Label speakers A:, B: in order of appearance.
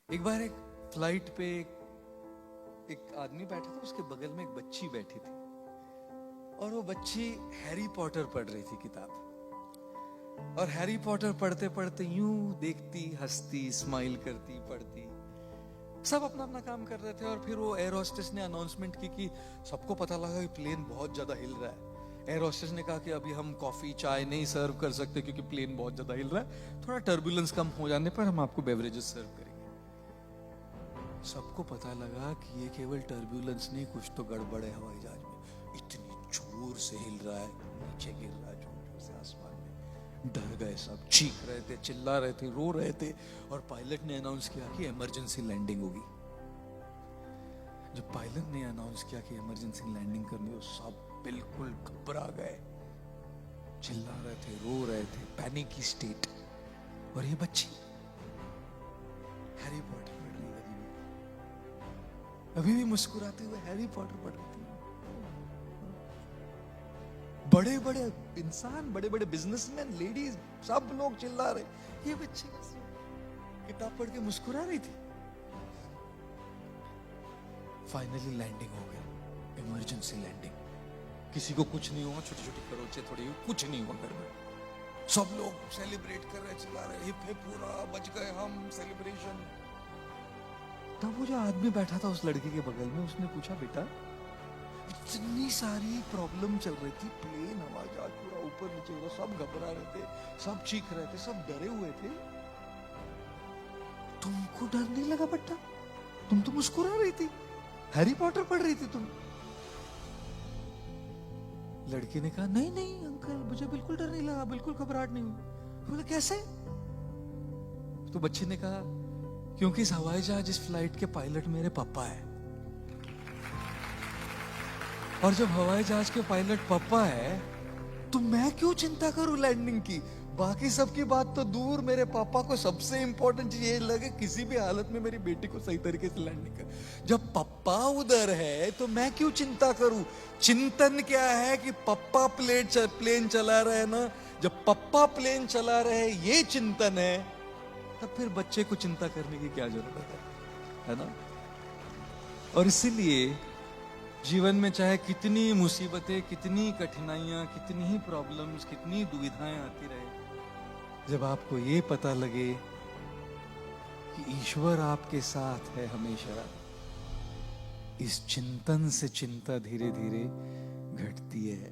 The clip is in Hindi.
A: एक बार एक फ्लाइट पे एक आदमी बैठा था, उसके बगल में एक बच्ची बैठी थी और वो बच्ची हैरी पॉटर पढ़ रही थी किताब। और हैरी पॉटर पढ़ते पढ़ते यूं देखती, हंसती, स्माइल करती, पढ़ती। सब अपना अपना काम कर रहे थे और फिर वो एयर होस्टेस ने अनाउंसमेंट की कि सबको पता लगा कि प्लेन बहुत ज्यादा हिल रहा है। एयर होस्टेस ने कहा कि अभी हम कॉफी चाय नहीं सर्व कर सकते क्योंकि प्लेन बहुत ज्यादा हिल रहा है, थोड़ा टर्बुलेंस कम हो जाने पर हम आपको बेवरेजेस सर्व करेंगे। सबको पता लगा कि ये केवल टर्बुलेंस नहीं, कुछ तो गड़बड़ है हवाई जहाज में। इतनी जोर से हिल रहा है, नीचे गिर रहा है जोर जोर से आसमान में। डर गए सब, चीख रहे थे, चिल्ला रहे थे, रो रहे थे। और पायलट ने अनाउंस किया कि इमरजेंसी लैंडिंग होगी। जब पायलट ने अनाउंस किया कि इमरजेंसी लैंडिंग करनी हो, सब बिल्कुल घबरा गए, चिल्ला रहे थे, रो रहे थे, पैनिक की स्टेट। और ये बच्ची हैरी पॉटर पढ़ रही है, अभी भी मुस्कुराते हुए हैरी पॉटर पढ़ रही थी। बड़े बड़े इंसान, बड़े बड़े बिजनेसमैन, लेडीज, सब लोग चिल्ला रहे, ये बच्ची किताब पढ़ के मुस्कुरा रही थी। फाइनली लैंडिंग हो गई, इमरजेंसी लैंडिंग। किसी को कुछ नहीं हुआ, छोटी छोटी खरोंचे थोड़ी, कुछ नहीं हुआ घर में। सब लोग सेलिब्रेट कर रहे, चिल्ला रहे, हिप हिप, पूरा बच गए हम, सेलिब्रेशन। तब वो जो आदमी बैठा था उस लड़के के बगल में, उसने पूछा, बेटा इतनी सारी प्रॉब्लम चल रही थी, प्लेन हवाई जहाज पूरा ऊपर नीचे हो रहा, सब घबरा रहे थे, सब चीख रहे थे, सब डरे हुए थे, तुमको डर नहीं लगा बेटा? तुम तो मुस्कुरा रही थी, हैरी पॉटर पढ़ रही थी तुम। लड़की ने कहा, नहीं नहीं अंकल, मुझे बिल्कुल डर नहीं लगा, बिल्कुल घबराहट नहीं हुई। बोले कैसे? तो बच्चे ने कहा, क्योंकि इस हवाई जहाज, इस फ्लाइट के पायलट मेरे पापा है। और जब हवाई जहाज के पायलट पापा है तो मैं क्यों चिंता करूं लैंडिंग की? बाकी सबकी बात तो दूर, मेरे पापा को सबसे इंपॉर्टेंट चीज ये लगे किसी भी हालत में मेरी बेटी को सही तरीके से लैंडिंग कर। जब पापा उधर है तो मैं क्यों चिंता करूं? चिंतन क्या है कि पापा प्लेन चला रहे ना, जब पापा प्लेन चला रहे ये चिंतन है, तब फिर बच्चे को चिंता करने की क्या जरूरत है ना? और इसीलिए जीवन में चाहे कितनी मुसीबतें, कितनी कठिनाइयां, कितनी ही प्रॉब्लम्स, कितनी दुविधाएं आती रहे, जब आपको ये पता लगे कि ईश्वर आपके साथ है हमेशा, इस चिंतन से चिंता धीरे धीरे घटती है।